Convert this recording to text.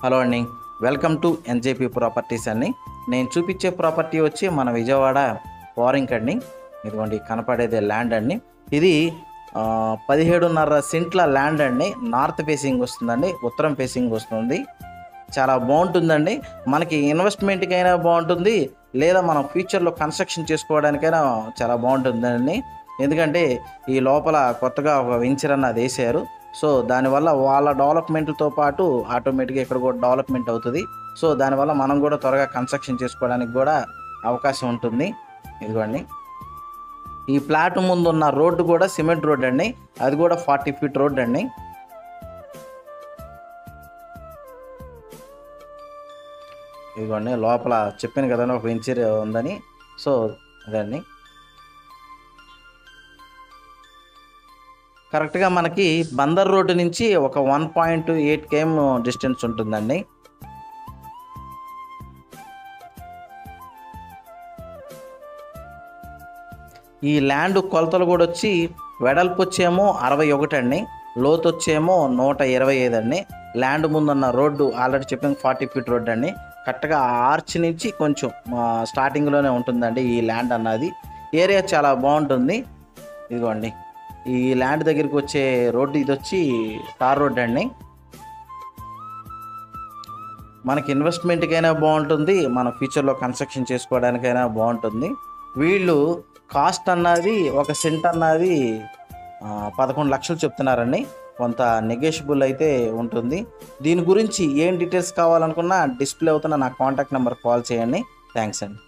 Hello అండి, welcome to NJP properties అండి. నేను చూపించే ప్రాపర్టీ వచ్చి మన విజయవాడ వారింగ్ అండి. ఇదిగోండి కనపడేదే ల్యాండ్ అండి. ఇది 17.5 సెంట్ల ల్యాండ్ అండి. నార్త్ ఫేసింగ్ వస్తుందండి, ఉత్తరం ఫేసింగ్ వస్తుంది. చాలా బాగుంటుందండి. మనకి ఇన్వెస్ట్మెంట్కి అయినా బాగుంటుంది, లేదా మనం ఫ్యూచర్లో కన్స్ట్రక్షన్ చేసుకోవడానికైనా చాలా బాగుంటుందండి. ఎందుకంటే ఈ లోపల కొత్తగా ఒక వెంచర్ అన్నది వేసారు. సో దానివల్ల వాళ్ళ డెవలప్మెంట్తో పాటు ఆటోమేటిక్గా ఇక్కడ కూడా డెవలప్మెంట్ అవుతుంది. సో దానివల్ల మనం కూడా త్వరగా కన్స్ట్రక్షన్ చేసుకోవడానికి కూడా అవకాశం ఉంటుంది. ఇదిగోండి, ఈ ప్లాట్ ముందు ఉన్న రోడ్డు కూడా సిమెంట్ రోడ్ అండి. అది కూడా 40 ఫీట్ రోడ్ అండి. ఇదిగోండి, లోపల చెప్పాను కదండి ఒక వెంచర్ ఉందని. సో అదండి, కరెక్ట్గా మనకి బందర్ రోడ్డు నుంచి ఒక 1.8 km డిస్టెన్స్ ఉంటుందండి. ఈ ల్యాండ్ కొలతలు కూడా వచ్చి వెడల్పు వచ్చేమో 61 అండి, లోతు వచ్చేమో 125 అండి. ల్యాండ్ ముందున్న రోడ్డు ఆల్రెడీ చెప్పిన 40 ఫీట్ రోడ్డు అండి. కరెక్ట్గా ఆర్చ్ నుంచి కొంచెం స్టార్టింగ్లోనే ఉంటుందండి ఈ ల్యాండ్ అన్నది. ఏరియా చాలా బాగుంటుంది. ఇదిగోండి, ఈ ల్యాండ్ దగ్గరికి వచ్చే రోడ్డు ఇది వచ్చి తార్ రోడ్ అండి. మనకి ఇన్వెస్ట్మెంట్కైనా బాగుంటుంది, మన ఫ్యూచర్లో కన్స్ట్రక్షన్ చేసుకోవడానికైనా బాగుంటుంది. వీళ్ళు కాస్ట్ అన్నది ఒక సెంట్ అన్నది 11 లక్షలు చెప్తున్నారండి. కొంత నెగోషియబుల్ అయితే ఉంటుంది. దీని గురించి ఏం డీటెయిల్స్ కావాలనుకున్నా డిస్ప్లే అవుతున్న నా కాంటాక్ట్ నెంబర్ కాల్ చేయండి. థ్యాంక్స్ అండి.